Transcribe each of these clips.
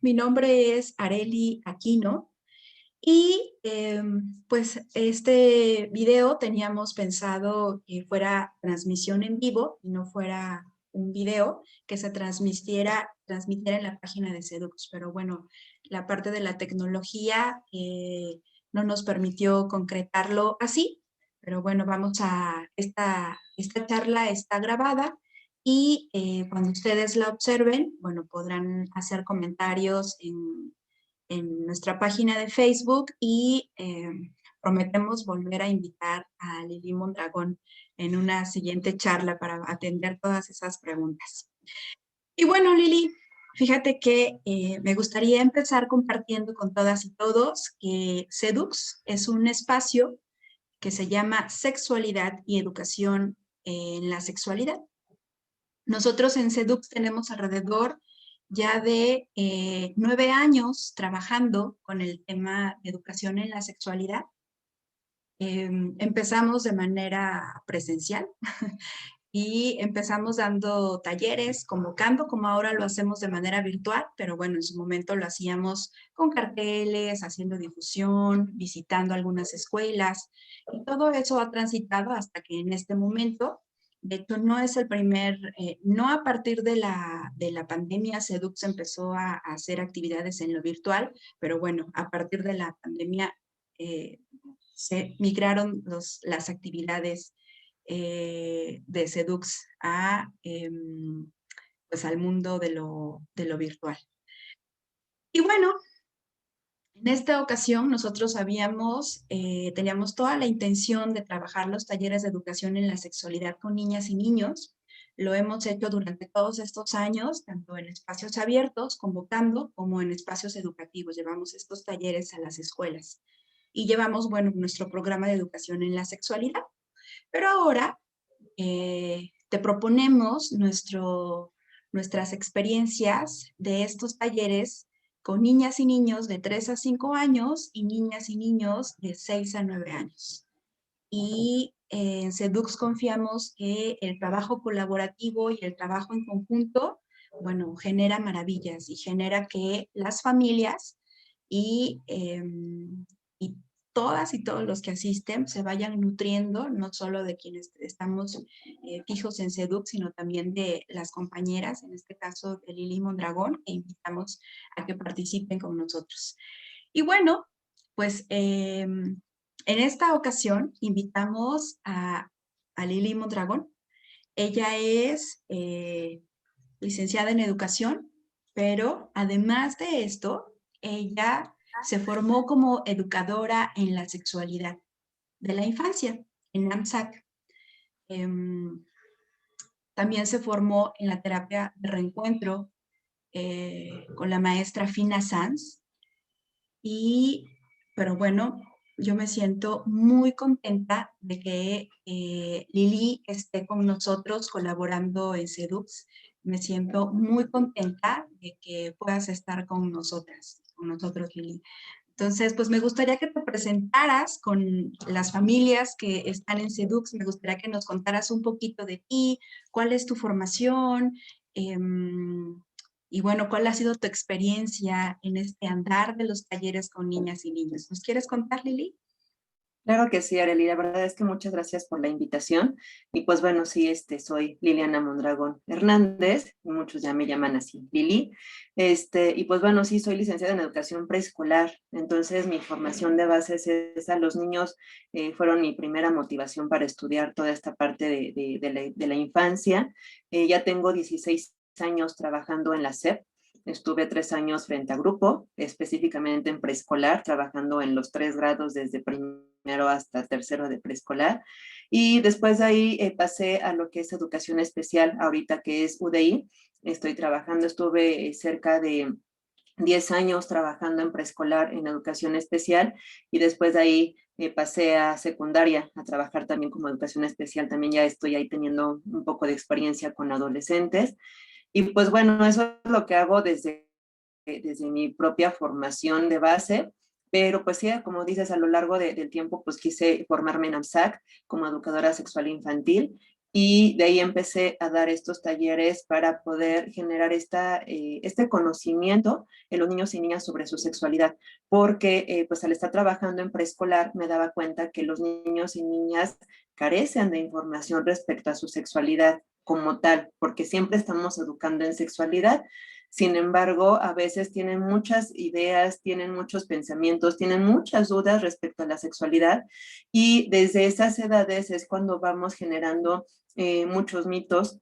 mi nombre es Areli Aquino y pues este video teníamos pensado que fuera transmisión en vivo y no fuera un video que se transmitiera en la página de Sedux, pero bueno, la parte de la tecnología no nos permitió concretarlo así, pero bueno, esta charla está grabada y cuando ustedes la observen, bueno, podrán hacer comentarios en nuestra página de Facebook y prometemos volver a invitar a Lili Mondragón en una siguiente charla para atender todas esas preguntas. Y bueno, Lili, fíjate que me gustaría empezar compartiendo con todas y todos que Sedux es un espacio que se llama Sexualidad y Educación en la Sexualidad. Nosotros en Sedux tenemos alrededor ya de 9 años trabajando con el tema de educación en la sexualidad. Empezamos de manera presencial y empezamos dando talleres, convocando, como ahora lo hacemos de manera virtual, pero bueno, en su momento lo hacíamos con carteles, haciendo difusión, visitando algunas escuelas, y todo eso ha transitado hasta que en este momento, de hecho, no es el no a partir de la pandemia, Sedux empezó a hacer actividades en lo virtual, pero bueno, a partir de la pandemia se migraron las actividades de Sedux pues al mundo de lo virtual. Y bueno, en esta ocasión nosotros teníamos toda la intención de trabajar los talleres de educación en la sexualidad con niñas y niños. Lo hemos hecho durante todos estos años, tanto en espacios abiertos, convocando, como en espacios educativos. Llevamos estos talleres a las escuelas y llevamos, bueno, nuestro programa de educación en la sexualidad. Pero ahora te proponemos nuestras experiencias de estos talleres con niñas y niños de 3 a 5 años y niñas y niños de 6 a 9 años. Y en Sedux confiamos que el trabajo colaborativo y el trabajo en conjunto, bueno, genera maravillas y genera que las familias y todas y todos los que asisten se vayan nutriendo, no solo de quienes estamos fijos en Sedux, sino también de las compañeras, en este caso de Lili Mondragón, que invitamos a que participen con nosotros. Y bueno, pues en esta ocasión invitamos a Lili Mondragón. Ella es licenciada en educación, pero además de esto, ella se formó como educadora en la sexualidad de la infancia en AMSAC. También se formó en la terapia de reencuentro con la maestra Fina Sanz. Pero bueno, yo me siento muy contenta de que Lili esté con nosotros colaborando en Sedux. Me siento muy contenta de que puedas estar con nosotros, Lili. Entonces, pues me gustaría que te presentaras con las familias que están en Sedux. Me gustaría que nos contaras un poquito de ti, cuál es tu formación, y bueno, ¿cuál ha sido tu experiencia en este andar de los talleres con niñas y niños? ¿Nos quieres contar, Lili? Claro que sí, Arely, la verdad es que muchas gracias por la invitación. Y pues bueno, sí, soy Liliana Mondragón Hernández, muchos ya me llaman así, Lili. Y pues bueno, sí, soy licenciada en educación preescolar, entonces mi formación de base es esa. Los niños fueron mi primera motivación para estudiar toda esta parte de la infancia. Ya tengo 16 años trabajando en la SEP. Estuve 3 años frente a grupo, específicamente en preescolar, trabajando en los 3 grados desde primero hasta tercero de preescolar. Y después de ahí pasé a lo que es educación especial, ahorita que es UDI. Estuve cerca de 10 años trabajando en preescolar en educación especial y después de ahí pasé a secundaria a trabajar también como educación especial. También ya estoy ahí teniendo un poco de experiencia con adolescentes. Y pues bueno, eso es lo que hago desde mi propia formación de base, pero pues sí, como dices, a lo largo del tiempo pues quise formarme en AMSAC como educadora sexual infantil y de ahí empecé a dar estos talleres para poder generar este conocimiento en los niños y niñas sobre su sexualidad, porque pues al estar trabajando en preescolar me daba cuenta que los niños y niñas carecen de información respecto a su sexualidad como tal, porque siempre estamos educando en sexualidad. Sin embargo, a veces tienen muchas ideas, tienen muchos pensamientos, tienen muchas dudas respecto a la sexualidad y desde esas edades es cuando vamos generando muchos mitos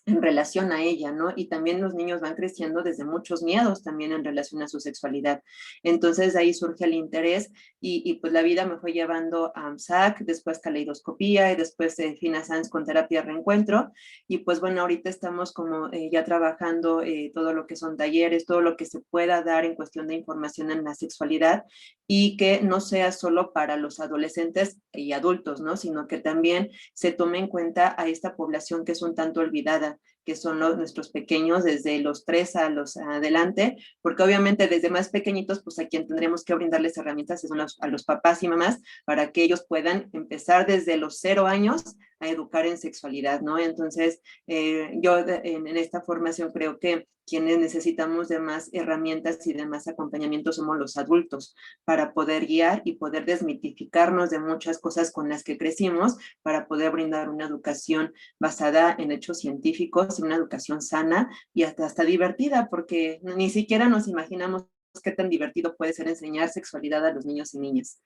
en relación a ella, ¿no? Y también los niños van creciendo desde muchos miedos también en relación a su sexualidad. Entonces ahí surge el interés y pues la vida me fue llevando a AMSAC, después caleidoscopía y después Fina Sanz con terapia reencuentro. Y pues bueno, ahorita estamos como ya trabajando todo lo que son talleres, todo lo que se pueda dar en cuestión de información en la sexualidad y que no sea solo para los adolescentes y adultos, ¿no? Sino que también se tome en cuenta a esta población que es un tanto olvidada, que son nuestros pequeños desde los 3 a los adelante, porque obviamente desde más pequeñitos, pues a quien tendremos que brindarles herramientas son a los papás y mamás para que ellos puedan empezar desde los 0 años a educar en sexualidad, ¿no? Entonces, yo en esta formación creo que quienes necesitamos de más herramientas y de más acompañamiento somos los adultos para poder guiar y poder desmitificarnos de muchas cosas con las que crecimos para poder brindar una educación basada en hechos científicos y una educación sana y hasta divertida, porque ni siquiera nos imaginamos qué tan divertido puede ser enseñar sexualidad a los niños y niñas.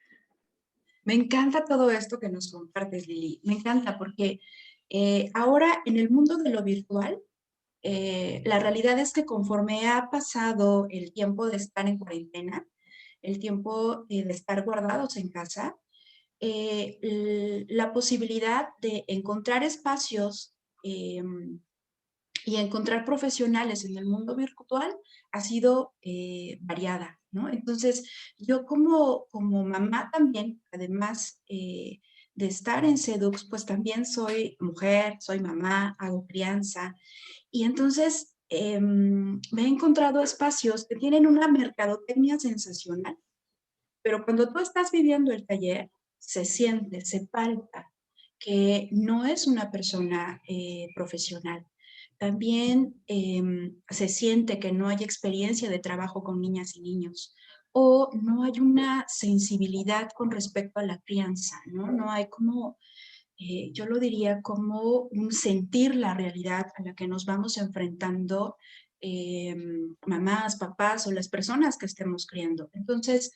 Me encanta todo esto que nos compartes, Lili. Me encanta porque ahora en el mundo de lo virtual, la realidad es que conforme ha pasado el tiempo de estar en cuarentena, el tiempo de estar guardados en casa, la posibilidad de encontrar espacios y encontrar profesionales en el mundo virtual ha sido variada, ¿no? Entonces, yo como mamá también, además de estar en Sedux, pues también soy mujer, soy mamá, hago crianza, y entonces me he encontrado espacios que tienen una mercadotecnia sensacional, pero cuando tú estás viviendo el taller, se siente, se palpa que no es una persona profesional. También se siente que no hay experiencia de trabajo con niñas y niños o no hay una sensibilidad con respecto a la crianza, ¿no? No hay como, yo lo diría como un sentir la realidad a la que nos vamos enfrentando mamás, papás o las personas que estemos criando. Entonces,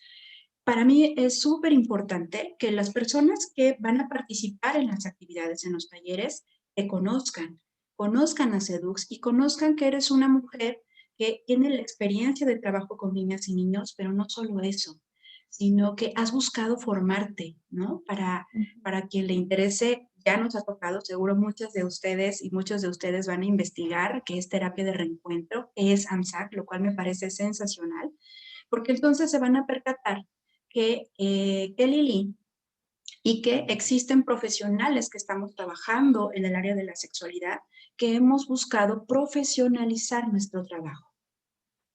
para mí es súper importante que las personas que van a participar en las actividades, en los talleres, te conozcan, conozcan a Sedux y conozcan que eres una mujer que tiene la experiencia de trabajo con niñas y niños, pero no solo eso, sino que has buscado formarte, ¿no? Para quien le interese, ya nos ha tocado, seguro muchas de ustedes y muchos de ustedes van a investigar qué es terapia de reencuentro, qué es AMSAC, lo cual me parece sensacional, porque entonces se van a percatar que Lili y que existen profesionales que estamos trabajando en el área de la sexualidad, que hemos buscado profesionalizar nuestro trabajo,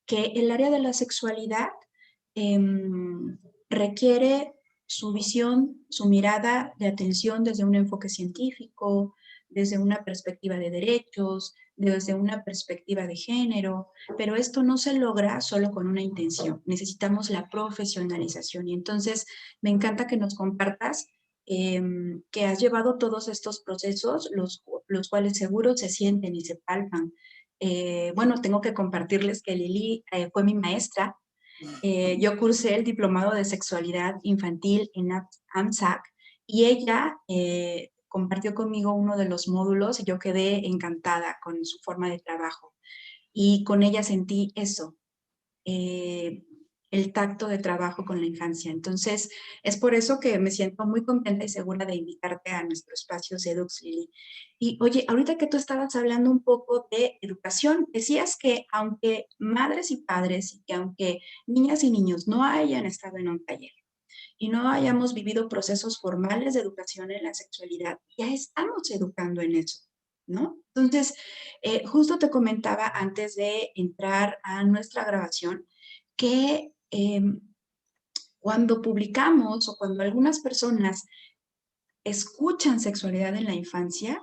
que el área de la sexualidad eh, requiere su visión, su mirada de atención desde un enfoque científico, desde una perspectiva de derechos, desde una perspectiva de género, pero esto no se logra solo con una intención, necesitamos la profesionalización y entonces me encanta que nos compartas que has llevado todos estos procesos, los cuales seguro se sienten y se palpan. Bueno, tengo que compartirles que Lili fue mi maestra. Yo cursé el diplomado de sexualidad infantil en AMSAC y ella compartió conmigo uno de los módulos y yo quedé encantada con su forma de trabajo. Y con ella sentí eso, eh, el tacto de trabajo con la infancia. Entonces, es por eso que me siento muy contenta y segura de invitarte a nuestro espacio Sedux, Lili. Y oye, ahorita que tú estabas hablando un poco de educación, decías que aunque madres y padres, y que aunque niñas y niños no hayan estado en un taller y no hayamos vivido procesos formales de educación en la sexualidad, ya estamos educando en eso, ¿no? Entonces, justo te comentaba antes de entrar a nuestra grabación que cuando publicamos o cuando algunas personas escuchan sexualidad en la infancia,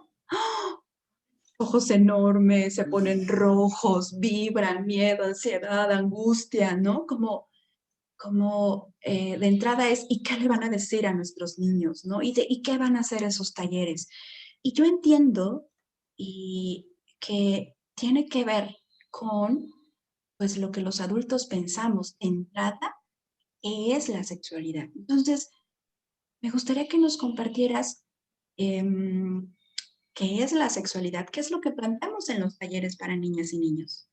ojos enormes, se ponen rojos, vibran, miedo, ansiedad, angustia, ¿no? Como de entrada es, ¿y qué le van a decir a nuestros niños, ¿no? ¿Y qué van a hacer esos talleres? Y yo entiendo y que tiene que ver con, pues, lo que los adultos pensamos de entrada, que es la sexualidad. Entonces, me gustaría que nos compartieras qué es la sexualidad, qué es lo que planteamos en los talleres para niñas y niños.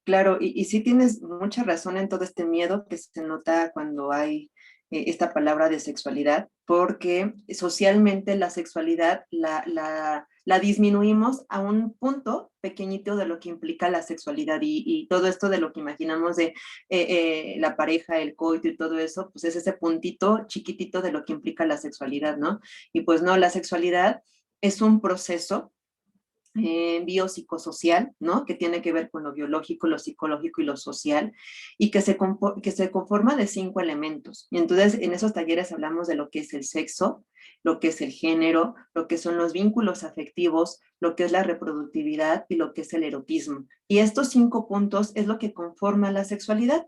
Claro, y sí tienes mucha razón en todo este miedo que se nota cuando hay esta palabra de sexualidad, porque socialmente la sexualidad la disminuimos a un punto pequeñito de lo que implica la sexualidad y todo esto de lo que imaginamos de la pareja, el coito y todo eso, pues es ese puntito chiquitito de lo que implica la sexualidad, ¿no? Y pues no, la sexualidad es un proceso biopsicosocial, ¿no? Que tiene que ver con lo biológico, lo psicológico y lo social, y que se conforma de 5 elementos. Y entonces en esos talleres hablamos de lo que es el sexo, lo que es el género, lo que son los vínculos afectivos, lo que es la reproductividad y lo que es el erotismo. Y estos 5 puntos es lo que conforma la sexualidad.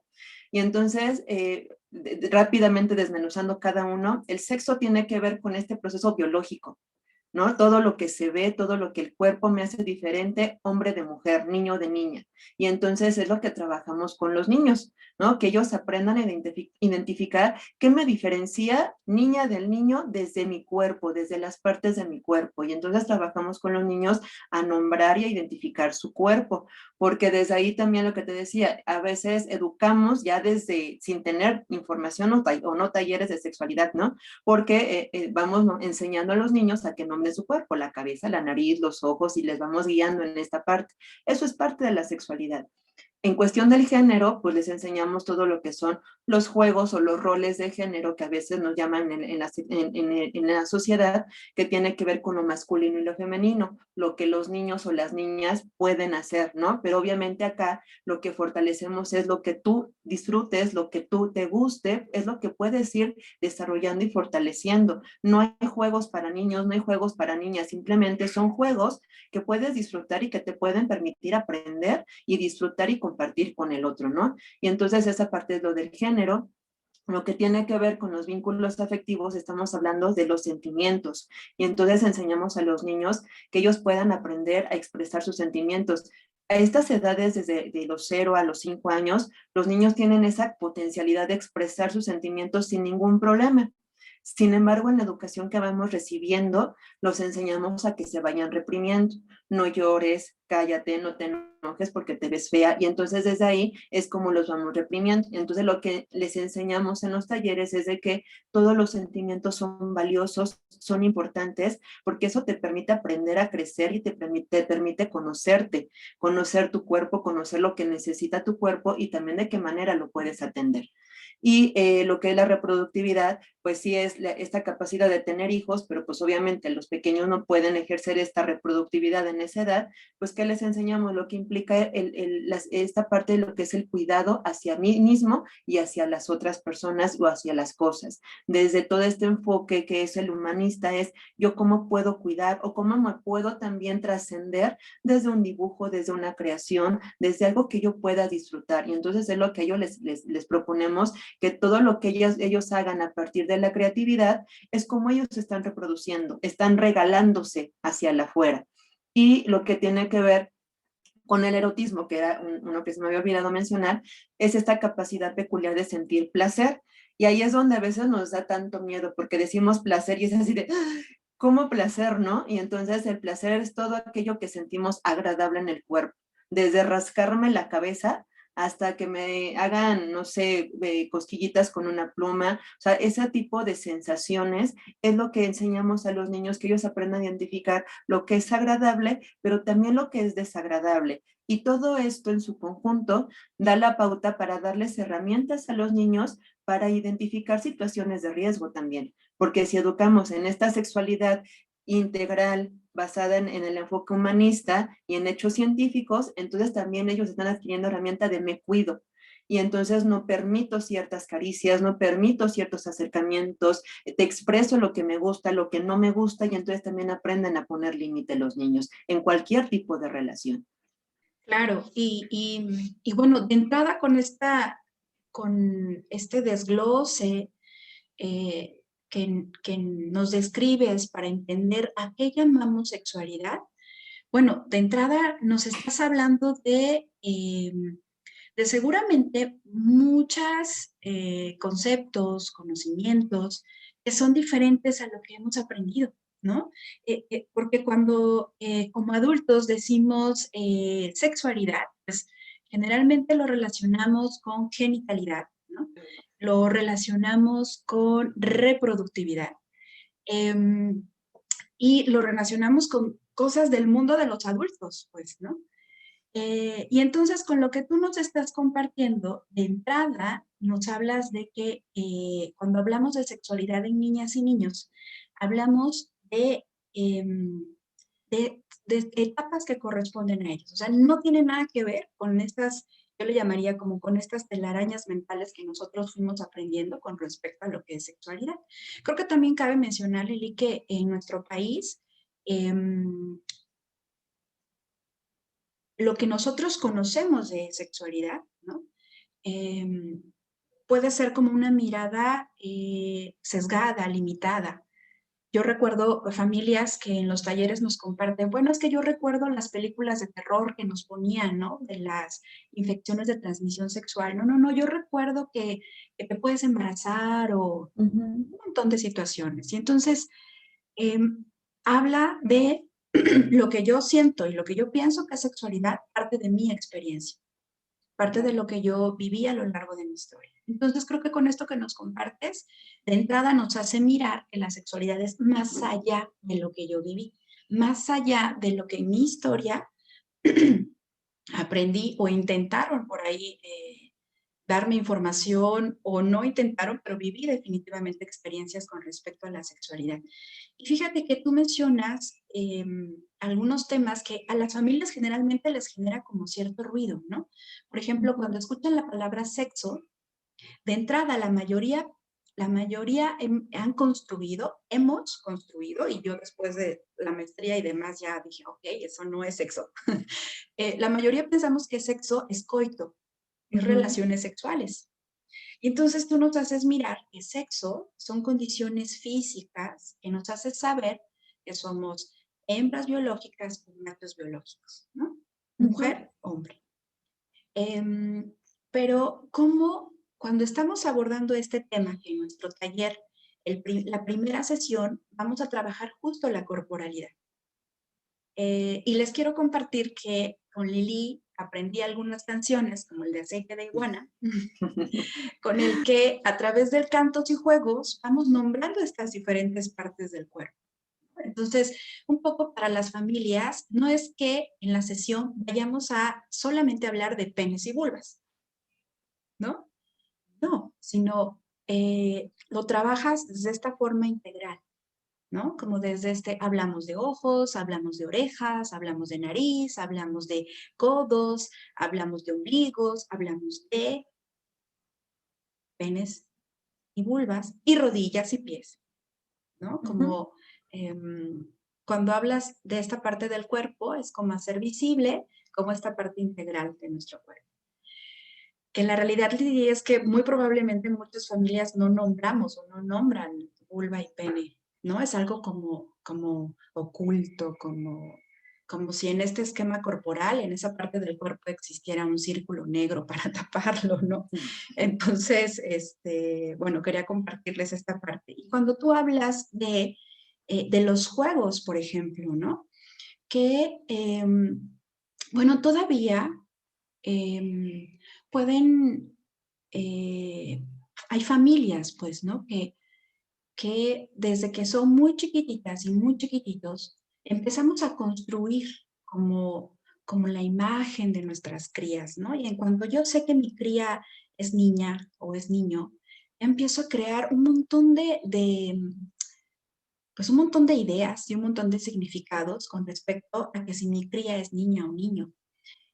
Y entonces, rápidamente desmenuzando cada uno, el sexo tiene que ver con este proceso biológico, ¿no? Todo lo que se ve, todo lo que el cuerpo me hace diferente, hombre de mujer, niño de niña. Y entonces es lo que trabajamos con los niños, ¿no? Que ellos aprendan a identificar qué me diferencia niña del niño desde mi cuerpo, desde las partes de mi cuerpo. Y entonces trabajamos con los niños a nombrar y a identificar su cuerpo, porque desde ahí también lo que te decía, a veces educamos ya desde, sin tener información o no talleres de sexualidad, ¿no? Porque vamos, ¿no?, enseñando a los niños a que nombren su cuerpo, la cabeza, la nariz, los ojos, y les vamos guiando en esta parte. Eso es parte de la sexualidad. En cuestión del género, pues les enseñamos todo lo que son los juegos o los roles de género que a veces nos llaman en la sociedad, que tiene que ver con lo masculino y lo femenino, lo que los niños o las niñas pueden hacer, ¿no? Pero obviamente acá lo que fortalecemos es lo que tú disfrutes, lo que tú te guste, es lo que puedes ir desarrollando y fortaleciendo. No hay juegos para niños, no hay juegos para niñas, simplemente son juegos que puedes disfrutar y que te pueden permitir aprender y disfrutar y compartir con el otro, ¿no? Y entonces esa parte es lo del género. Lo que tiene que ver con los vínculos afectivos, estamos hablando de los sentimientos. Y entonces enseñamos a los niños que ellos puedan aprender a expresar sus sentimientos. A estas edades, desde de los 0 a los 5 años, los niños tienen esa potencialidad de expresar sus sentimientos sin ningún problema. Sin embargo, en la educación que vamos recibiendo, los enseñamos a que se vayan reprimiendo. No llores, cállate, no te enojes porque te ves fea. Y entonces desde ahí es como los vamos reprimiendo. Entonces lo que les enseñamos en los talleres es de que todos los sentimientos son valiosos, son importantes, porque eso te permite aprender a crecer y te permite conocerte, conocer tu cuerpo, conocer lo que necesita tu cuerpo y también de qué manera lo puedes atender. Y lo que es la reproductividad, pues sí es esta capacidad de tener hijos, pero pues obviamente los pequeños no pueden ejercer esta reproductividad en esa edad, pues ¿qué les enseñamos? Lo que implica esta parte de lo que es el cuidado hacia mí mismo y hacia las otras personas o hacia las cosas. Desde todo este enfoque que es el humanista, es yo cómo puedo cuidar o cómo me puedo también trascender desde un dibujo, desde una creación, desde algo que yo pueda disfrutar. Y entonces es lo que ellos les proponemos, que todo lo que ellos hagan a partir de la creatividad es como ellos se están reproduciendo, están regalándose hacia el afuera. Y lo que tiene que ver con el erotismo, que era uno que se me había olvidado mencionar, es esta capacidad peculiar de sentir placer. Y ahí es donde a veces nos da tanto miedo, porque decimos placer y es así de, ¿cómo placer, no? Y entonces el placer es todo aquello que sentimos agradable en el cuerpo, desde rascarme la cabeza hasta que me hagan, no sé, cosquillitas con una pluma. O sea, ese tipo de sensaciones es lo que enseñamos a los niños, que ellos aprendan a identificar lo que es agradable, pero también lo que es desagradable. Y todo esto en su conjunto da la pauta para darles herramientas a los niños para identificar situaciones de riesgo también. Porque si educamos en esta sexualidad integral, basada en el enfoque humanista y en hechos científicos, entonces también ellos están adquiriendo herramienta de me cuido. y entonces no permito ciertas caricias, no permito ciertos acercamientos, te expreso lo que me gusta, lo que no me gusta, y entonces también aprenden a poner límite los niños en cualquier tipo de relación. Claro, y bueno, de entrada con este desglose que nos describes para entender a qué llamamos sexualidad, bueno, de entrada nos estás hablando de seguramente muchos conceptos, conocimientos que son diferentes a lo que hemos aprendido, ¿no? Porque cuando como adultos decimos sexualidad, pues generalmente lo relacionamos con genitalidad, ¿no? Lo relacionamos con reproductividad. em, y lo relacionamos con cosas del mundo de los adultos, pues, ¿no? Y entonces con lo que tú nos estás compartiendo, de entrada nos hablas de que cuando hablamos de sexualidad en niñas y niños, hablamos em, de etapas que corresponden a ellos. O sea, no tiene nada que ver con estas, yo le llamaría como con estas telarañas mentales que nosotros fuimos aprendiendo con respecto a lo que es sexualidad. Creo que también cabe mencionar, Lili, que en nuestro país, lo que nosotros conocemos de sexualidad, ¿no? Eh, puede ser como una mirada sesgada, limitada. Yo recuerdo familias que en los talleres nos comparten, bueno, es que yo recuerdo las películas de terror que nos ponían, ¿no? De las infecciones de transmisión sexual. No, no, no, yo recuerdo que te puedes embarazar o un montón de situaciones. Y entonces, eh, habla de lo que yo siento y lo que yo pienso que es sexualidad, parte de mi experiencia, parte de lo que yo viví a lo largo de mi historia. Entonces creo que con esto que nos compartes, de entrada nos hace mirar que la sexualidad es más allá de lo que yo viví, más allá de lo que en mi historia aprendí o intentaron por ahí darme información o no intentaron, pero viví definitivamente experiencias con respecto a la sexualidad. Y fíjate que tú mencionas algunos temas que a las familias generalmente les genera como cierto ruido, ¿no? Por ejemplo, cuando escuchan la palabra sexo, de entrada la mayoría han construido, hemos construido, y yo después de la maestría y demás ya dije, ok, eso no es sexo. La mayoría pensamos que sexo es coito, es relaciones sexuales. Y entonces tú nos haces mirar que sexo son condiciones físicas que nos hace saber que somos hembras biológicas o machos biológicos, ¿no? Mujer, hombre. Pero ¿cómo, cuando estamos abordando este tema, que en nuestro taller, la primera sesión, vamos a trabajar justo la corporalidad? Y les quiero compartir que con Lili aprendí algunas canciones, como el de Aceite de Iguana, con el que a través del cantos y juegos vamos nombrando estas diferentes partes del cuerpo. Entonces, un poco para las familias, no es que en la sesión vayamos a solamente hablar de penes y vulvas, ¿no? No, sino lo trabajas desde esta forma integral, ¿no? Como desde hablamos de ojos, hablamos de orejas, hablamos de nariz, hablamos de codos, hablamos de ombligos, hablamos de penes y vulvas y rodillas y pies, ¿no? Como cuando hablas de esta parte del cuerpo, es como hacer visible como esta parte integral de nuestro cuerpo. Que en la realidad es que muy probablemente muchas familias no nombramos o no nombran vulva y pene, ¿no? Es algo como oculto, como si en este esquema corporal, en esa parte del cuerpo existiera un círculo negro para taparlo, ¿no? Entonces, bueno, quería compartirles esta parte. Y cuando tú hablas de los juegos, por ejemplo, ¿no? Que, bueno, todavía pueden, hay familias, pues, ¿no? Que desde que son muy chiquititas y muy chiquititos, empezamos a construir como la imagen de nuestras crías, ¿no? Y en cuanto yo sé que mi cría es niña o es niño, empiezo a crear un montón pues un montón de ideas y un montón de significados con respecto a que si mi cría es niña o niño.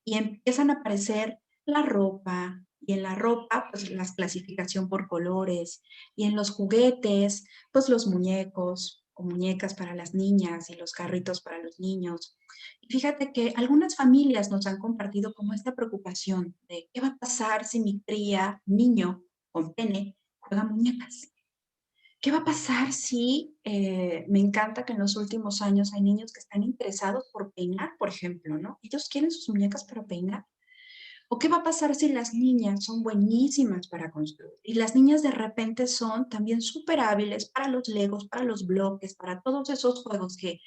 Y empiezan a aparecer la ropa Y en la ropa, pues la clasificación por colores. Y en los juguetes, pues los muñecos o muñecas para las niñas y los carritos para los niños. Y fíjate que algunas familias nos han compartido como esta preocupación de qué va a pasar si mi cría, niño con pene, juega muñecas. ¿Qué va a pasar si me encanta que en los últimos años hay niños que están interesados por peinar, por ejemplo, ¿no? Ellos quieren sus muñecas para peinar. ¿O qué va a pasar si las niñas son buenísimas para construir? Y las niñas de repente son también súper hábiles para los legos, para los bloques, para todos esos juegos que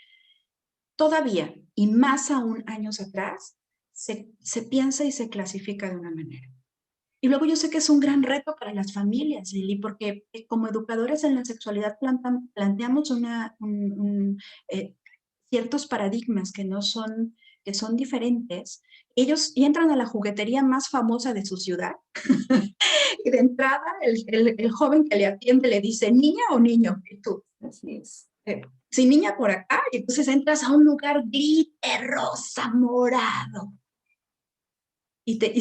todavía, y más aún años atrás, se piensa y se clasifica de una manera. Y luego yo sé que es un gran reto para las familias, Lili, porque como educadores en la sexualidad planteamos ciertos paradigmas que no son, que son diferentes. Ellos y entran a la juguetería más famosa de su ciudad y de entrada el joven que le atiende le dice, ¿niña o niño? Y tú, Así es. sí, niña por acá. Y entonces entras a un lugar glitter, rosa, morado.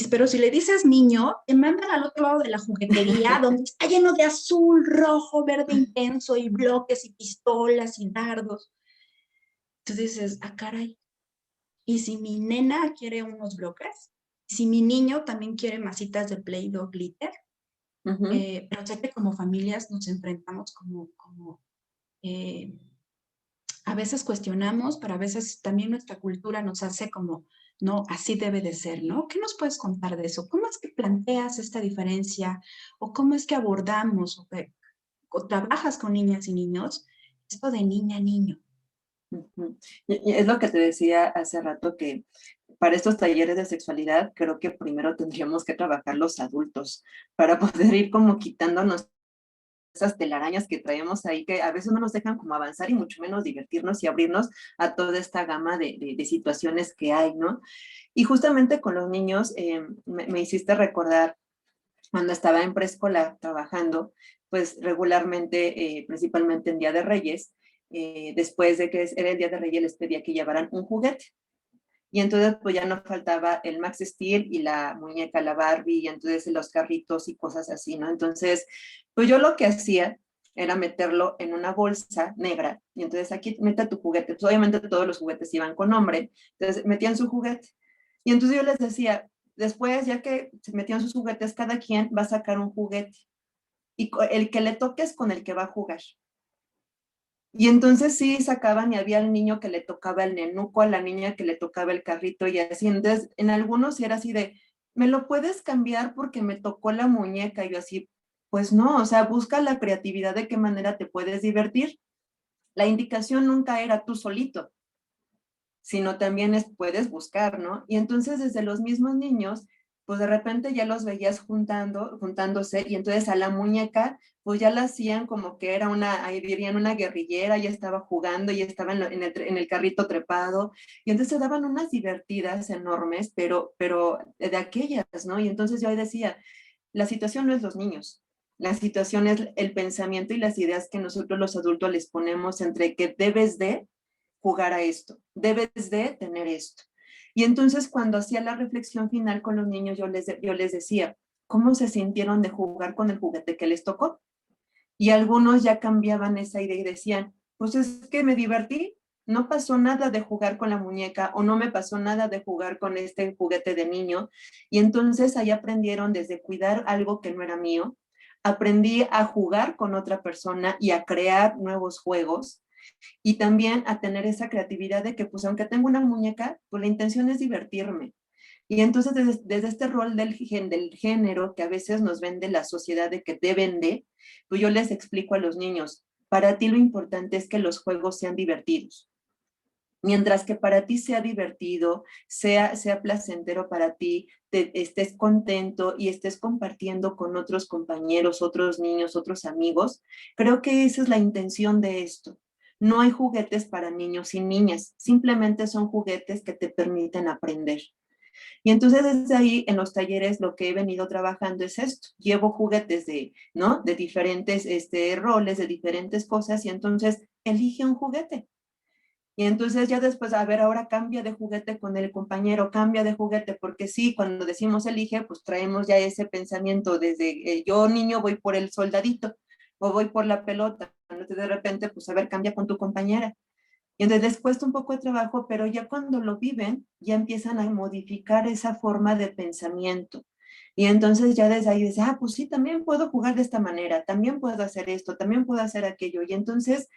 Pero si le dices niño, te mandan al otro lado de la juguetería, donde está lleno de azul, rojo, verde intenso, y bloques, y pistolas, y dardos. Entonces dices, ah, caray. ¿Y si mi nena quiere unos bloques? ¿Si mi niño también quiere masitas de Play-Doh glitter? Pero sé que como familias nos enfrentamos eh, a veces cuestionamos, pero a veces también nuestra cultura nos hace como, no, así debe de ser, ¿no? ¿Qué nos puedes contar de eso? ¿Cómo es que planteas esta diferencia? ¿O cómo es que abordamos o trabajas con niñas y niños esto de niña a niño? Y es lo que te decía hace rato, que para estos talleres de sexualidad creo que primero tendríamos que trabajar los adultos para poder ir como quitándonos esas telarañas que traemos ahí, que a veces no nos dejan como avanzar y mucho menos divertirnos y abrirnos a toda esta gama de situaciones que hay, ¿no? Y justamente con los niños me hiciste recordar cuando estaba en preescolar trabajando, pues regularmente, principalmente en Día de Reyes, después de que era el Día de Reyes, les pedía que llevaran un juguete. Y entonces pues ya no faltaba el Max Steel y la muñeca, la Barbie, y entonces los carritos y cosas así, ¿no? Entonces, pues yo lo que hacía era meterlo en una bolsa negra, y entonces aquí mete tu juguete. Pues obviamente todos los juguetes iban con nombre, entonces metían su juguete. Y entonces yo les decía, después ya que se metían sus juguetes, cada quien va a sacar un juguete, y el que le toque es con el que va a jugar. Y entonces sí sacaban y había el niño que le tocaba el nenuco, a la niña que le tocaba el carrito y así. Entonces, en algunos sí era así de, ¿me lo puedes cambiar porque me tocó la muñeca? Y yo así, pues no, o sea, busca la creatividad de qué manera te puedes divertir. La indicación nunca era tú solito, sino también puedes buscar, ¿no? Y entonces desde los mismos niños, pues de repente ya los veías juntándose, y entonces a la muñeca, pues ya la hacían como que era ahí dirían una guerrillera, ya estaba jugando, ya estaba en el carrito trepado, y entonces se daban unas divertidas enormes, pero de aquellas, ¿no? Y entonces yo ahí decía, la situación no es los niños, la situación es el pensamiento y las ideas que nosotros los adultos les ponemos entre que debes de jugar a esto, debes de tener esto. Y entonces cuando hacía la reflexión final con los niños, yo les decía, ¿cómo se sintieron de jugar con el juguete que les tocó? Y algunos ya cambiaban esa idea y decían, pues es que me divertí, no pasó nada de jugar con la muñeca o no me pasó nada de jugar con este juguete de niño. Y entonces ahí aprendieron desde cuidar algo que no era mío, aprendí a jugar con otra persona y a crear nuevos juegos, y también a tener esa creatividad de que, pues, aunque tengo una muñeca, pues la intención es divertirme. Y entonces, desde este rol del género que a veces nos vende la sociedad de que deben de, pues yo les explico a los niños, para ti lo importante es que los juegos sean divertidos. Mientras que para ti sea divertido, sea placentero para ti, estés contento y estés compartiendo con otros compañeros, otros niños, otros amigos, creo que esa es la intención de esto. No hay juguetes para niños y niñas, simplemente son juguetes que te permiten aprender. Y entonces desde ahí en los talleres lo que he venido trabajando es esto. Llevo juguetes ¿no? De diferentes roles, de diferentes cosas, y entonces elige un juguete. Y entonces ya después, a ver, ahora cambia de juguete con el compañero, cambia de juguete, porque sí, cuando decimos elige, pues traemos ya ese pensamiento desde yo niño voy por el soldadito o voy por la pelota. Entonces de repente, pues a ver, cambia con tu compañera. Y entonces les cuesta un poco de trabajo, pero ya cuando lo viven, ya empiezan a modificar esa forma de pensamiento. Y entonces ya desde ahí dice, ah, pues sí, también puedo jugar de esta manera, también puedo hacer esto, también puedo hacer aquello. Y entonces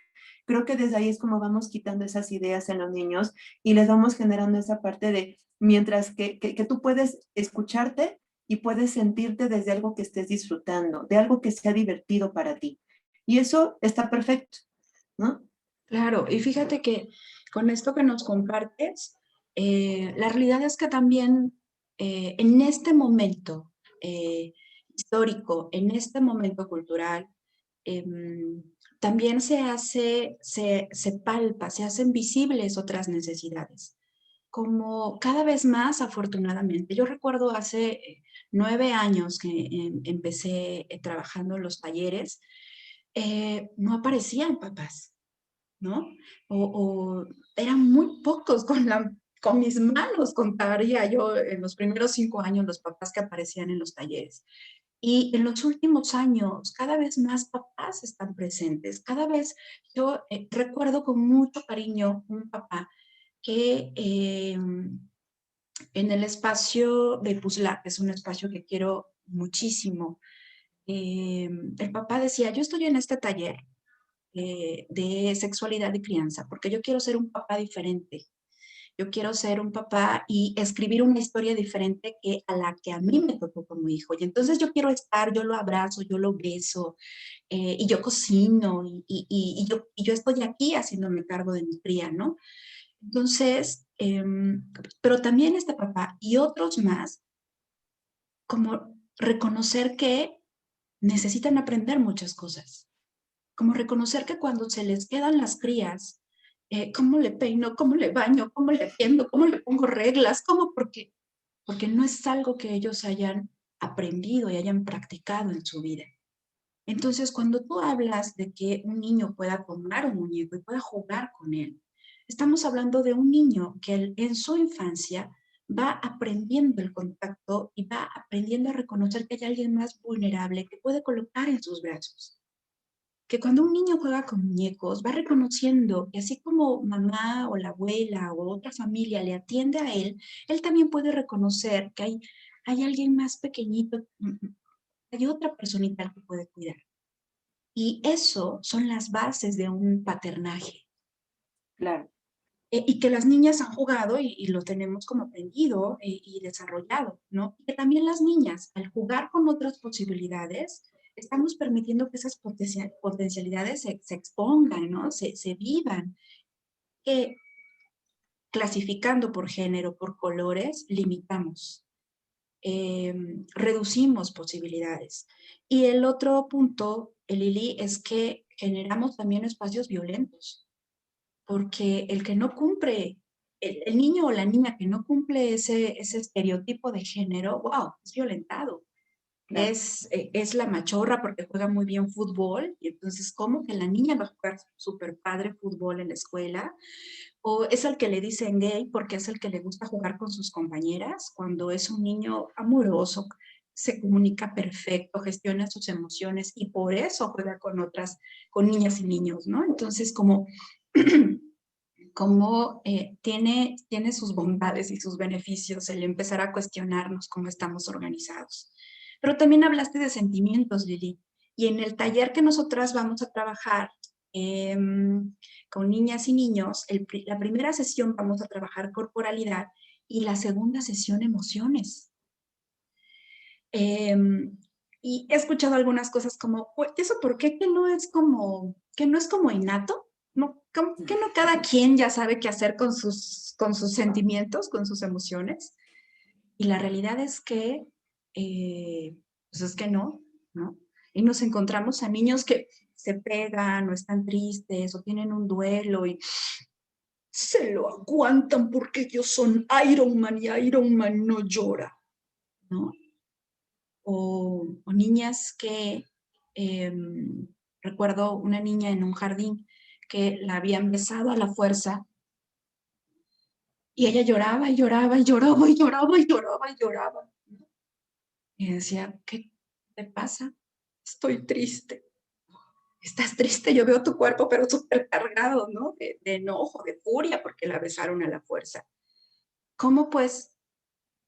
creo que desde ahí es como vamos quitando esas ideas en los niños y les vamos generando esa parte de, mientras que tú puedes escucharte y puedes sentirte desde algo que estés disfrutando, de algo que sea divertido para ti. Y eso está perfecto, ¿no? Claro, y fíjate que con esto que nos compartes, la realidad es que también en este momento histórico, en este momento cultural, em, también se palpa, se hacen visibles otras necesidades. Como cada vez más, afortunadamente. Yo recuerdo hace 9 años que empecé trabajando en los talleres, no aparecían papás, ¿no? O eran muy pocos con mis manos, contaría yo en los primeros 5 años los papás que aparecían en los talleres. Y en los últimos años, cada vez más papás están presentes. Cada vez yo recuerdo con mucho cariño un papá que en el espacio de Puzla, que es un espacio que quiero muchísimo, el papá decía, yo estoy en este taller de sexualidad y crianza, porque yo quiero ser un papá diferente. Yo quiero ser un papá y escribir una historia diferente que a la que a mí me tocó como hijo. Y entonces yo quiero estar, yo lo abrazo, yo lo beso, y yo cocino, y yo estoy aquí haciéndome cargo de mi cría, ¿no? Entonces, pero también este papá y otros más, como reconocer que necesitan aprender muchas cosas, como reconocer que cuando se les quedan las crías, ¿cómo le peino? ¿Cómo le baño? ¿Cómo le atiendo? ¿Cómo le pongo reglas? ¿Cómo? Porque no es algo que ellos hayan aprendido y hayan practicado en su vida. Entonces, cuando tú hablas de que un niño pueda tomar un muñeco y pueda jugar con él, estamos hablando de un niño que en su infancia va aprendiendo el contacto y va aprendiendo a reconocer que hay alguien más vulnerable que puede colocar en sus brazos. Que cuando un niño juega con muñecos, va reconociendo que así como mamá o la abuela o otra familia le atiende a él también puede reconocer que hay alguien más pequeñito, hay otra personita que puede cuidar. Y eso son las bases de un paternaje. Claro. Y que las niñas han jugado y lo tenemos como aprendido y desarrollado, ¿no? Y que también las niñas, al jugar con otras posibilidades, estamos permitiendo que esas potencialidades se expongan, ¿no? Se vivan. Que clasificando por género, por colores, limitamos, reducimos posibilidades. Y el otro punto, Lili, es que generamos también espacios violentos, porque el que no cumple, el niño o la niña que no cumple ese estereotipo de género, wow, es violentado. Claro. Es la machorra porque juega muy bien fútbol, y entonces, ¿cómo que la niña va a jugar súper padre fútbol en la escuela? O es el que le dicen gay porque es el que le gusta jugar con sus compañeras, cuando es un niño amoroso, se comunica perfecto, gestiona sus emociones y por eso juega con otras, con niñas y niños, ¿no? Entonces, como tiene sus bondades y sus beneficios el empezar a cuestionarnos cómo estamos organizados. Pero también hablaste de sentimientos, Lili, y en el taller que nosotras vamos a trabajar eh, con niñas y niños, la primera sesión vamos a trabajar corporalidad y la segunda sesión emociones. Eh, y he escuchado algunas cosas como, ¿eso por qué que no es como innato? No, que no cada quien ya sabe qué hacer con sus sentimientos, con sus emociones. Y la realidad es que, pues es que no, ¿no? Y nos encontramos a niños que se pegan o están tristes o tienen un duelo y se lo aguantan porque ellos son Iron Man y Iron Man no llora, ¿no? O niñas que, eh, recuerdo una niña en un jardín que la habían besado a la fuerza Y ella lloraba y lloraba y lloraba y lloraba y lloraba y lloraba. Y decía, ¿qué te pasa? Estoy triste. Estás triste, yo veo tu cuerpo, pero súper cargado, ¿no? De enojo, de furia, porque la besaron a la fuerza. ¿Cómo pues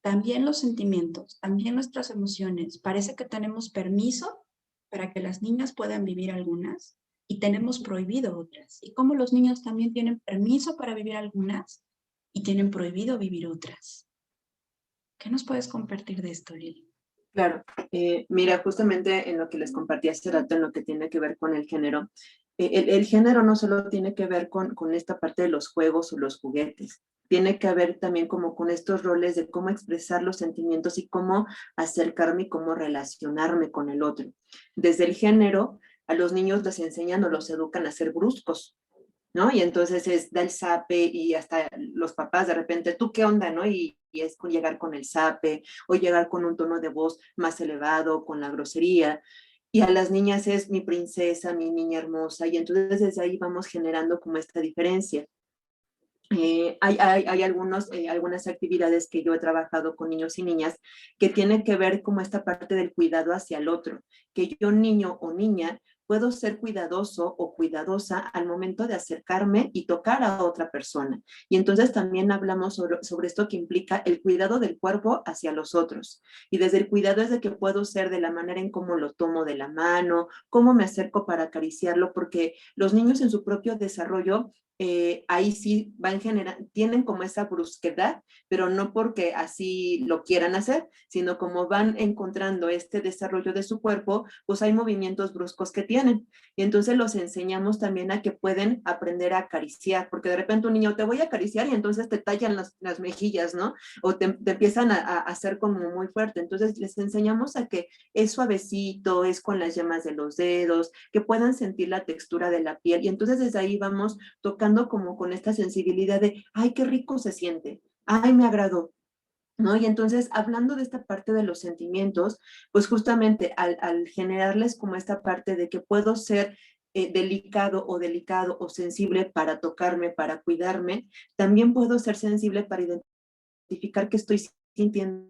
también los sentimientos, también nuestras emociones, parece que tenemos permiso para que las niñas puedan vivir algunas y tenemos prohibido otras? Y cómo los niños también tienen permiso para vivir algunas y tienen prohibido vivir otras. ¿Qué nos puedes compartir de esto, Lili? Claro, mira, justamente en lo que les compartí hace rato, en lo que tiene que ver con el género, el género no solo tiene que ver con esta parte de los juegos o los juguetes, tiene que ver también como con estos roles de cómo expresar los sentimientos y cómo acercarme y cómo relacionarme con el otro. Desde el género, a los niños les enseñan o los educan a ser bruscos, ¿no? Y entonces da el zape y hasta los papás de repente, ¿tú qué onda, no? Y es con llegar con el zape o llegar con un tono de voz más elevado, con la grosería. Y a las niñas es mi princesa, mi niña hermosa. Y entonces desde ahí vamos generando como esta diferencia. Hay algunas actividades que yo he trabajado con niños y niñas que tienen que ver como esta parte del cuidado hacia el otro, que yo niño o niña puedo ser cuidadoso o cuidadosa al momento de acercarme y tocar a otra persona. Y entonces también hablamos sobre esto que implica el cuidado del cuerpo hacia los otros. Y desde el cuidado es de que puedo ser de la manera en cómo lo tomo de la mano, cómo me acerco para acariciarlo, porque los niños en su propio desarrollo ahí sí van tienen como esa brusquedad, pero no porque así lo quieran hacer, sino como van encontrando este desarrollo de su cuerpo, pues hay movimientos bruscos que tienen. Y entonces los enseñamos también a que pueden aprender a acariciar, porque de repente un niño te voy a acariciar y entonces te tallan las mejillas, ¿no? O te empiezan a hacer como muy fuerte. Entonces les enseñamos a que es suavecito, es con las yemas de los dedos, que puedan sentir la textura de la piel. Y entonces desde ahí vamos tocando como con esta sensibilidad de, ay, qué rico se siente, ay, me agradó, ¿no? Y entonces, hablando de esta parte de los sentimientos, pues justamente al generarles como esta parte de que puedo ser delicado o sensible para tocarme, para cuidarme, también puedo ser sensible para identificar qué estoy sintiendo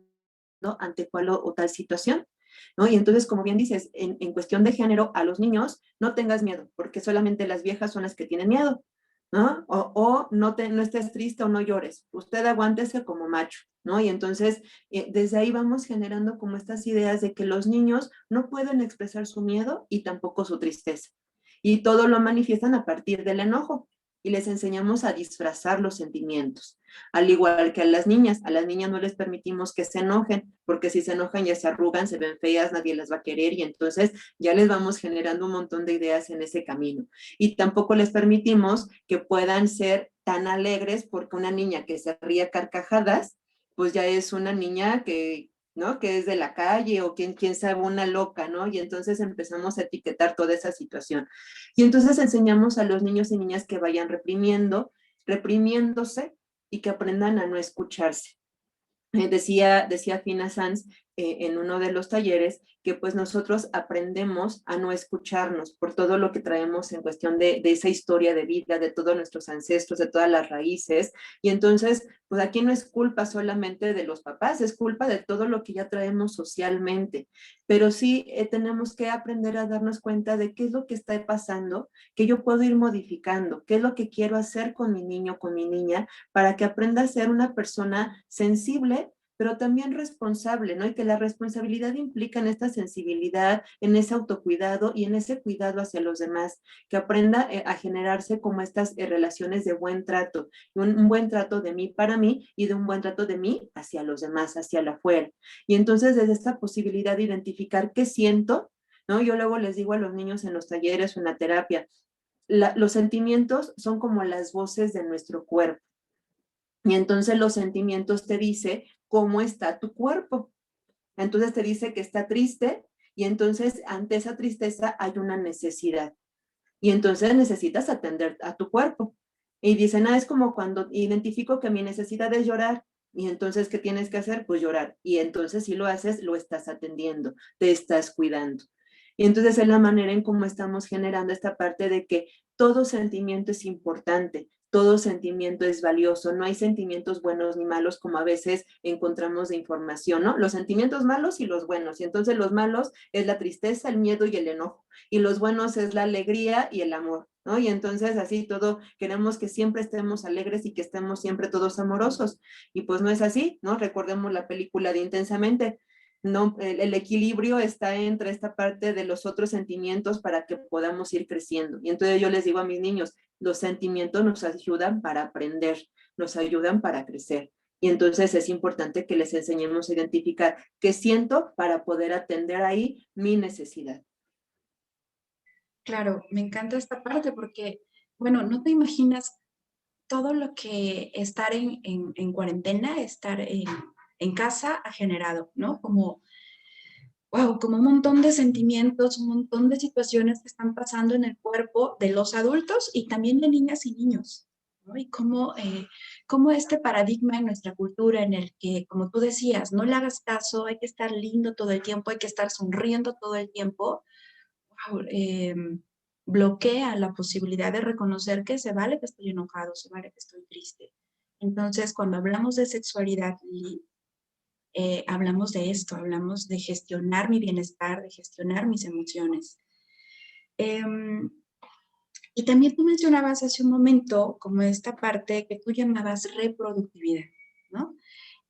ante cual o tal situación. ¿No? Y entonces, como bien dices, en cuestión de género, a los niños no tengas miedo, porque solamente las viejas son las que tienen miedo, ¿no? O no estés triste o no llores, usted aguántese como macho, ¿no? Y entonces, desde ahí vamos generando como estas ideas de que los niños no pueden expresar su miedo y tampoco su tristeza. Y todo lo manifiestan a partir del enojo y les enseñamos a disfrazar los sentimientos. Al igual que a las niñas no les permitimos que se enojen, porque si se enojan ya se arrugan, se ven feas, nadie las va a querer y entonces ya les vamos generando un montón de ideas en ese camino. Y tampoco les permitimos que puedan ser tan alegres porque una niña que se ríe a carcajadas, pues ya es una niña que, ¿no? Que es de la calle o quién sabe, una loca, ¿no? Y entonces empezamos a etiquetar toda esa situación. Y entonces enseñamos a los niños y niñas que vayan reprimiéndose y que aprendan a no escucharse. Decía Fina Sanz en uno de los talleres que pues nosotros aprendemos a no escucharnos por todo lo que traemos en cuestión de esa historia de vida, de todos nuestros ancestros, de todas las raíces. Y entonces, pues aquí no es culpa solamente de los papás, es culpa de todo lo que ya traemos socialmente. Pero sí tenemos que aprender a darnos cuenta de qué es lo que está pasando, que yo puedo ir modificando, qué es lo que quiero hacer con mi niño, con mi niña, para que aprenda a ser una persona sensible, pero también responsable, ¿no? Y que la responsabilidad implica en esta sensibilidad, en ese autocuidado y en ese cuidado hacia los demás, que aprenda a generarse como estas relaciones de buen trato, un buen trato de mí para mí y de un buen trato de mí hacia los demás, hacia la afuera. Y entonces desde esta posibilidad de identificar qué siento, ¿no? Yo luego les digo a los niños en los talleres o en la terapia, los sentimientos son como las voces de nuestro cuerpo. Y entonces los sentimientos te dice cómo está tu cuerpo. Entonces te dice que está triste y entonces ante esa tristeza hay una necesidad. Y entonces necesitas atender a tu cuerpo. Y dicen, es como cuando identifico que mi necesidad es llorar. Y entonces, ¿qué tienes que hacer? Pues llorar. Y entonces si lo haces, lo estás atendiendo, te estás cuidando. Y entonces es la manera en cómo estamos generando esta parte de que todo sentimiento es importante, todo sentimiento es valioso, no hay sentimientos buenos ni malos como a veces encontramos de información, ¿no? Los sentimientos malos y los buenos, y entonces los malos es la tristeza, el miedo y el enojo, y los buenos es la alegría y el amor, ¿no? Y entonces así todo, queremos que siempre estemos alegres y que estemos siempre todos amorosos, y pues no es así, ¿no? Recordemos la película de Intensamente, no, el equilibrio está entre esta parte de los otros sentimientos para que podamos ir creciendo. Y entonces yo les digo a mis niños, los sentimientos nos ayudan para aprender, nos ayudan para crecer. Y entonces es importante que les enseñemos a identificar qué siento para poder atender ahí mi necesidad. Claro, me encanta esta parte porque, bueno, no te imaginas todo lo que estar en cuarentena, estar en casa ha generado, ¿no? Como, wow, como un montón de sentimientos, un montón de situaciones que están pasando en el cuerpo de los adultos y también de niñas y niños, ¿no? Y cómo este paradigma en nuestra cultura en el que, como tú decías, no le hagas caso, hay que estar lindo todo el tiempo, hay que estar sonriendo todo el tiempo, wow, bloquea la posibilidad de reconocer que se vale que estoy enojado, se vale que estoy triste. Entonces, cuando hablamos de sexualidad, hablamos de esto, hablamos de gestionar mi bienestar, de gestionar mis emociones. Y también tú mencionabas hace un momento como esta parte que tú llamabas reproductividad, ¿no?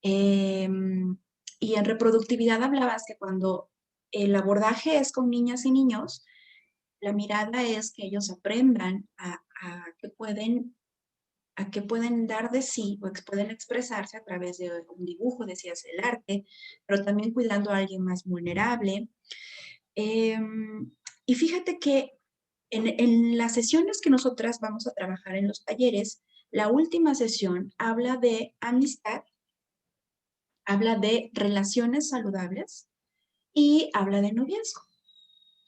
Y en reproductividad hablabas que cuando el abordaje es con niñas y niños, la mirada es que ellos aprendan a que pueden dar de sí o que pueden expresarse a través de un dibujo, decías el arte, pero también cuidando a alguien más vulnerable. Eh, y fíjate que en las sesiones que nosotras vamos a trabajar en los talleres, la última sesión habla de amistad, habla de relaciones saludables y habla de noviazgo.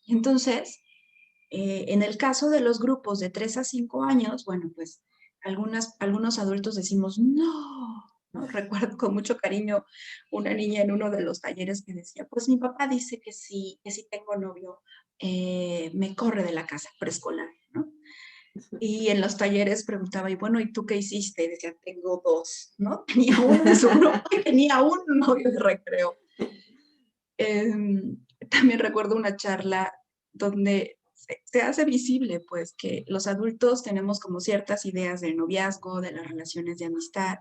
Entonces, en el caso de los grupos de 3 a 5 años, bueno, pues algunos adultos decimos, no, ¿no? Recuerdo con mucho cariño una niña en uno de los talleres que decía, pues mi papá dice que si tengo novio, me corre de la casa preescolar, ¿no? Y en los talleres preguntaba, y bueno, ¿y tú qué hiciste? Y decía, tengo dos, ¿no? Tenía uno de su grupo y tenía un novio de recreo. Eh, También recuerdo una charla donde se hace visible, pues, que los adultos tenemos como ciertas ideas del noviazgo, de las relaciones de amistad,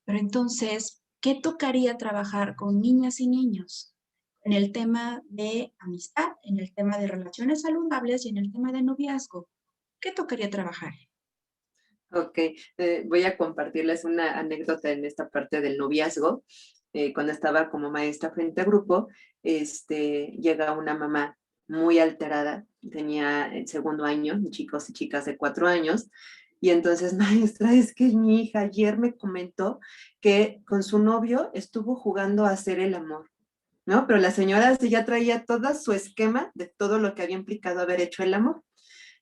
pero entonces, ¿qué tocaría trabajar con niñas y niños? En el tema de amistad, en el tema de relaciones saludables y en el tema de noviazgo. ¿Qué tocaría trabajar? Ok, voy a compartirles una anécdota en esta parte del noviazgo. Cuando estaba como maestra frente a grupo, llega una mamá muy alterada, tenía el segundo año, chicos y chicas de 4 años, y entonces, maestra, es que mi hija ayer me comentó que con su novio estuvo jugando a hacer el amor, ¿no? Pero la señora sí ya traía todo su esquema de todo lo que había implicado haber hecho el amor.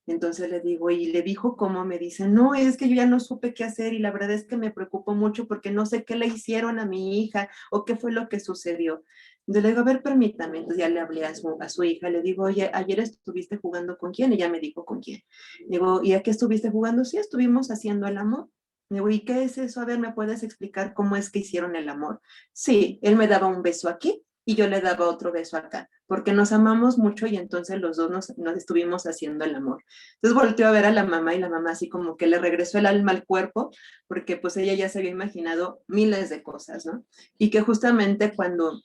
Entonces le digo, y le dijo cómo, me dice, no, es que yo ya no supe qué hacer y la verdad es que me preocupó mucho porque no sé qué le hicieron a mi hija o qué fue lo que sucedió. Entonces le digo, a ver, permítame. Entonces ya le hablé a su hija, le digo, oye, ayer estuviste jugando con quién, y ella me dijo con quién. Digo, ¿y a qué estuviste jugando? Sí, estuvimos haciendo el amor. Digo, ¿y qué es eso? A ver, ¿me puedes explicar cómo es que hicieron el amor? Sí, él me daba un beso aquí y yo le daba otro beso acá, porque nos amamos mucho y entonces los dos nos estuvimos haciendo el amor. Entonces volteó a ver a la mamá y la mamá así como que le regresó el alma al cuerpo, porque pues ella ya se había imaginado miles de cosas, ¿no? Y que justamente cuando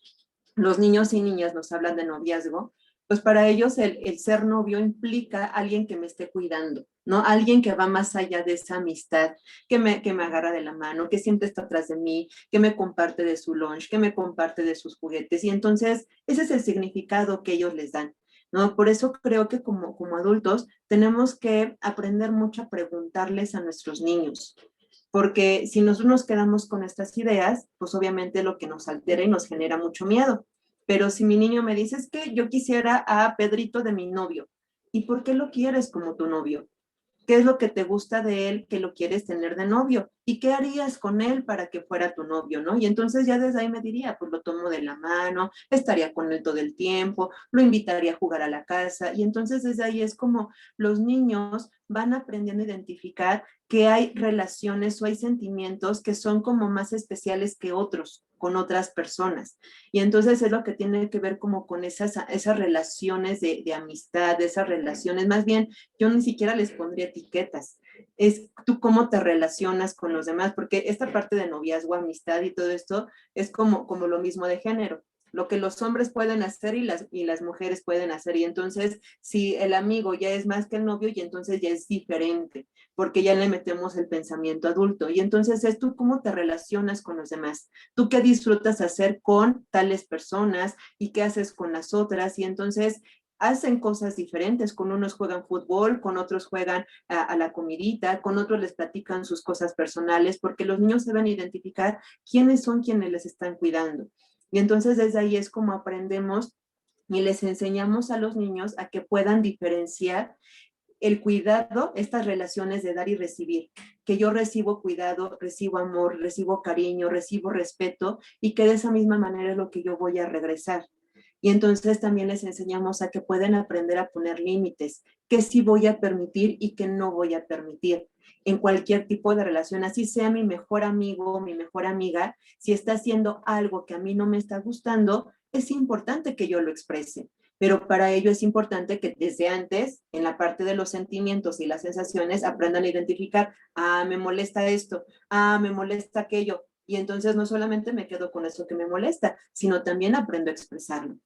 los niños y niñas nos hablan de noviazgo, pues para ellos el ser novio implica alguien que me esté cuidando, ¿no? Alguien que va más allá de esa amistad, que me agarra de la mano, que siempre está atrás de mí, que me comparte de su lunch, que me comparte de sus juguetes. Y entonces ese es el significado que ellos les dan, ¿no? Por eso creo que como adultos tenemos que aprender mucho a preguntarles a nuestros niños, porque si nosotros nos quedamos con estas ideas, pues obviamente lo que nos altera y nos genera mucho miedo. Pero si mi niño me dice, es que yo quisiera a Pedrito de mi novio, ¿y por qué lo quieres como tu novio? ¿Qué es lo que te gusta de él que lo quieres tener de novio? ¿Y qué harías con él para que fuera tu novio, no? Y entonces ya desde ahí me diría, pues lo tomo de la mano, estaría con él todo el tiempo, lo invitaría a jugar a la casa. Y entonces desde ahí es como los niños van aprendiendo a identificar que hay relaciones o hay sentimientos que son como más especiales que otros, con otras personas. Y entonces es lo que tiene que ver como con esas relaciones de amistad, de esas relaciones, más bien yo ni siquiera les pondría etiquetas, es tú cómo te relacionas con los demás, porque esta parte de noviazgo, amistad y todo esto es como lo mismo de género, lo que los hombres pueden hacer y las mujeres pueden hacer. Y entonces, si el amigo ya es más que el novio, y entonces ya es diferente, porque ya le metemos el pensamiento adulto. Y entonces es tú cómo te relacionas con los demás, tú qué disfrutas hacer con tales personas y qué haces con las otras. Y entonces hacen cosas diferentes, con unos juegan fútbol, con otros juegan a la comidita, con otros les platican sus cosas personales, porque los niños deben identificar quiénes son quienes les están cuidando. Y entonces desde ahí es como aprendemos y les enseñamos a los niños a que puedan diferenciar el cuidado, estas relaciones de dar y recibir, que yo recibo cuidado, recibo amor, recibo cariño, recibo respeto, y que de esa misma manera es lo que yo voy a regresar. Y entonces también les enseñamos a que pueden aprender a poner límites, que sí voy a permitir y que no voy a permitir en cualquier tipo de relación, así sea mi mejor amigo o mi mejor amiga, si está haciendo algo que a mí no me está gustando, es importante que yo lo exprese. Pero para ello es importante que desde antes, en la parte de los sentimientos y las sensaciones, aprendan a identificar, me molesta esto, me molesta aquello. Y entonces no solamente me quedo con eso que me molesta, sino también aprendo a expresarlo.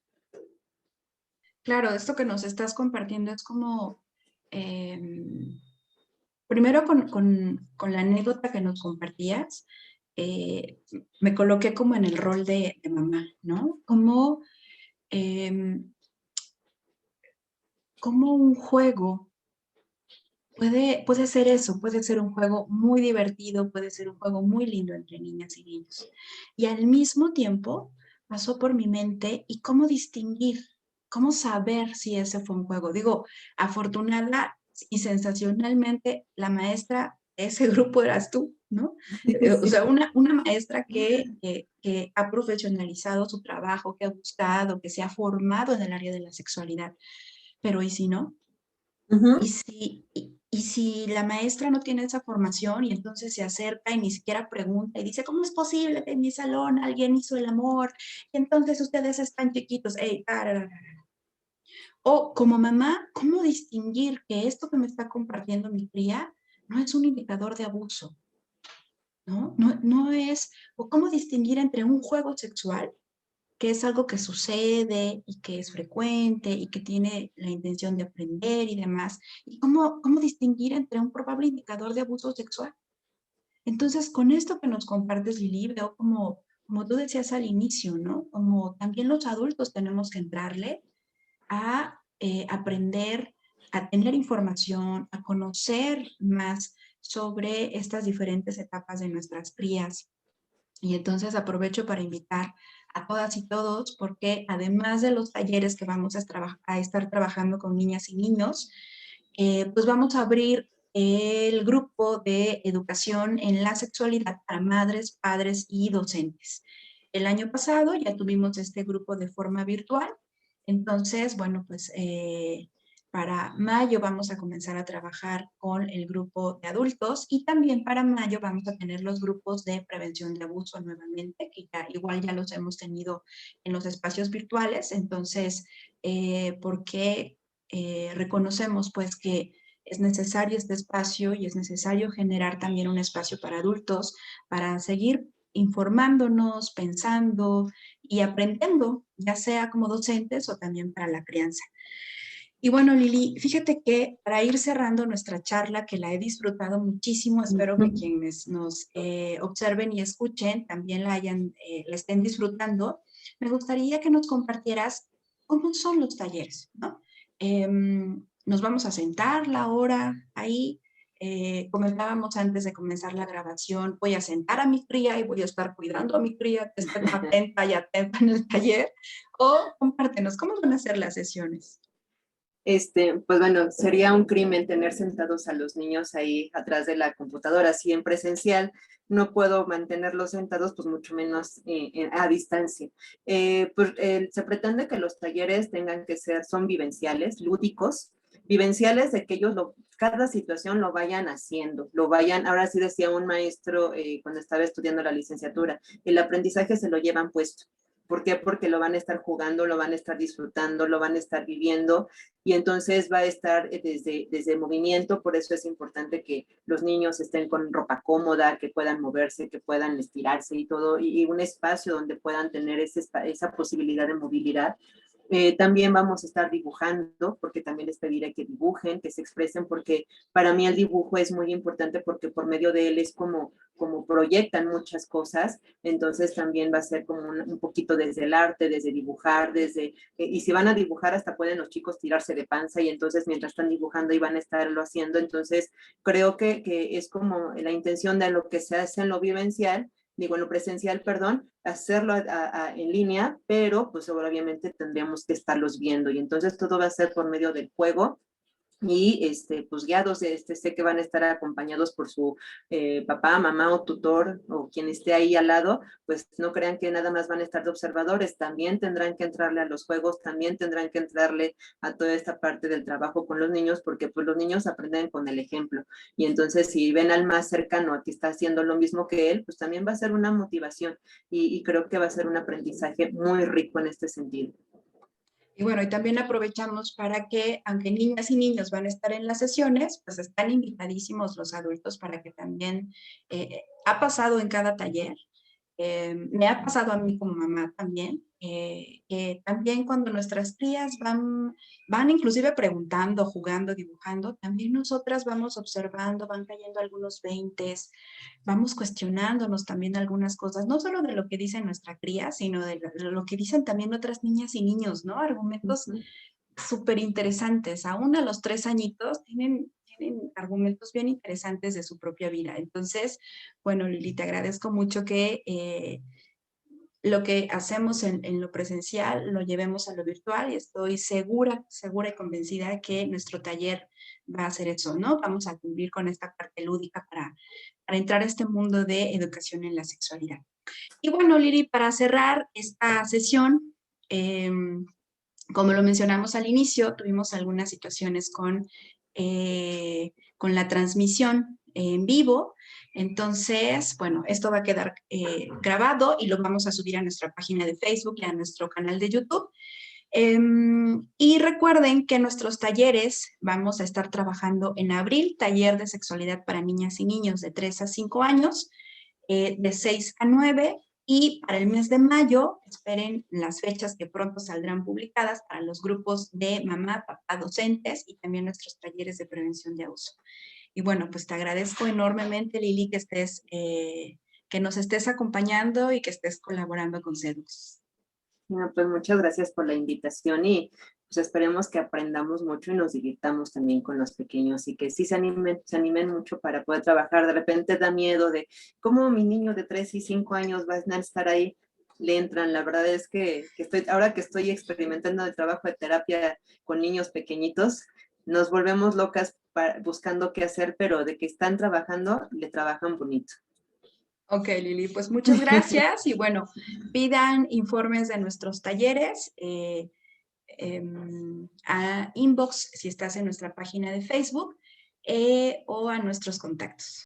Claro, esto que nos estás compartiendo es como, em, primero con la anécdota que nos compartías, eh, me coloqué como en el rol de mamá, ¿no? Em, como un juego puede ser eso, puede ser un juego muy divertido, puede ser un juego muy lindo entre niñas y niños. Y al mismo tiempo pasó por mi mente y cómo distinguir, cómo saber si ese fue un juego. Digo, afortunada y sensacionalmente, la maestra de ese grupo eras tú, ¿no? O sea, Sí. una maestra que ha profesionalizado su trabajo, que ha buscado, que se ha formado en el área de la sexualidad. Pero ¿y si no? Ujú. Y si la maestra no tiene esa formación y entonces se acerca y ni siquiera pregunta y dice, ¿cómo es posible que en mi salón alguien hizo el amor? Y entonces ustedes están chiquitos. Ey, o como mamá, ¿cómo distinguir que esto que me está compartiendo mi cría no es un indicador de abuso? ¿No? No es, o cómo distinguir entre un juego sexual que es algo que sucede y que es frecuente y que tiene la intención de aprender y demás. ¿Y cómo distinguir entre un probable indicador de abuso sexual? Entonces, con esto que nos compartes, Lili, veo como tú decías al inicio, ¿no? Como también los adultos tenemos que entrarle a aprender, a tener información, a conocer más sobre estas diferentes etapas de nuestras crías. Y entonces aprovecho para invitar a todas y todos, porque además de los talleres que vamos a estar trabajando con niñas y niños, pues vamos a abrir el grupo de educación en la sexualidad para madres, padres y docentes. El año pasado ya tuvimos este grupo de forma virtual, entonces, bueno, pues para mayo vamos a comenzar a trabajar con el grupo de adultos y también para mayo vamos a tener los grupos de prevención de abuso nuevamente, que ya, igual ya los hemos tenido en los espacios virtuales, entonces, porque reconocemos pues que es necesario este espacio y es necesario generar también un espacio para adultos para seguir informándonos, pensando y aprendiendo, ya sea como docentes o también para la crianza. Y bueno, Lili, fíjate que para ir cerrando nuestra charla, que la he disfrutado muchísimo, espero que quienes nos observen y escuchen también la estén disfrutando, me gustaría que nos compartieras cómo son los talleres, ¿no? Nos vamos a sentar la hora ahí. Comentábamos antes de comenzar la grabación, voy a sentar a mi cría y voy a estar cuidando a mi cría que esté atenta y atenta en el taller. O compártenos, ¿cómo van a ser las sesiones? Pues bueno, sería un crimen tener sentados a los niños ahí atrás de la computadora. Si en presencial no puedo mantenerlos sentados, pues mucho menos a distancia. Se pretende que los talleres tengan que ser, son vivenciales, lúdicos, vivenciales de que ellos cada situación lo vayan haciendo, lo vayan, ahora sí decía un maestro cuando estaba estudiando la licenciatura, el aprendizaje se lo llevan puesto. ¿Por qué? Porque lo van a estar jugando, lo van a estar disfrutando, lo van a estar viviendo y entonces va a estar desde movimiento, por eso es importante que los niños estén con ropa cómoda, que puedan moverse, que puedan estirarse y todo, y un espacio donde puedan tener esa posibilidad de movilidad. También vamos a estar dibujando, porque también les pediré que dibujen, que se expresen, porque para mí el dibujo es muy importante porque por medio de él es como proyectan muchas cosas, entonces también va a ser como un poquito desde el arte, desde dibujar, y si van a dibujar hasta pueden los chicos tirarse de panza y entonces mientras están dibujando y van a estarlo haciendo, entonces creo que es como la intención de lo que se hace en lo vivencial, digo, en lo presencial, perdón, hacerlo en línea, pero pues obviamente tendríamos que estarlos viendo y entonces todo va a ser por medio del juego y pues guiados, sé que van a estar acompañados por su papá, mamá o tutor o quien esté ahí al lado, pues no crean que nada más van a estar de observadores, también tendrán que entrarle a los juegos, también tendrán que entrarle a toda esta parte del trabajo con los niños, porque pues los niños aprenden con el ejemplo y entonces si ven al más cercano a que está haciendo lo mismo que él, pues también va a ser una motivación y creo que va a ser un aprendizaje muy rico en este sentido. Y bueno, y también aprovechamos para que, aunque niñas y niños van a estar en las sesiones, pues están invitadísimos los adultos para que también, ha pasado en cada taller, me ha pasado a mí como mamá también, que también cuando nuestras crías van inclusive preguntando, jugando, dibujando, también nosotras vamos observando, van cayendo algunos veintes, vamos cuestionándonos también algunas cosas, no solo de lo que dice nuestra cría, sino de lo que dicen también otras niñas y niños, ¿no? Argumentos Ujú. súper interesantes. Aún a los 3 añitos tienen argumentos bien interesantes de su propia vida. Entonces, bueno, Lili, te agradezco mucho que lo que hacemos en lo presencial lo llevemos a lo virtual y estoy segura y convencida que nuestro taller va a hacer eso, ¿no? Vamos a cumplir con esta parte lúdica para entrar a este mundo de educación en la sexualidad. Y bueno, Lili, para cerrar esta sesión, como lo mencionamos al inicio, tuvimos algunas situaciones con la transmisión en vivo. Entonces, bueno, esto va a quedar grabado y lo vamos a subir a nuestra página de Facebook y a nuestro canal de YouTube. Y recuerden que nuestros talleres vamos a estar trabajando en abril, taller de sexualidad para niñas y niños de 3 a 5 años, de 6 a 9. Y para el mes de mayo, esperen las fechas que pronto saldrán publicadas para los grupos de mamá, papá, docentes y también nuestros talleres de prevención de abuso. Y bueno, pues te agradezco enormemente, Lili, que nos estés acompañando y que estés colaborando con CEDUS. Bueno, pues muchas gracias por la invitación y pues esperemos que aprendamos mucho y nos divirtamos también con los pequeños y que sí se animen mucho para poder trabajar. De repente da miedo de cómo mi niño de 3 y 5 años va a estar ahí, le entran. La verdad es que ahora que estoy experimentando el trabajo de terapia con niños pequeñitos, nos volvemos locas buscando qué hacer, pero de que están trabajando, le trabajan bonito. Ok, Lili, pues muchas gracias y bueno, pidan informes de nuestros talleres a inbox si estás en nuestra página de Facebook o a nuestros contactos.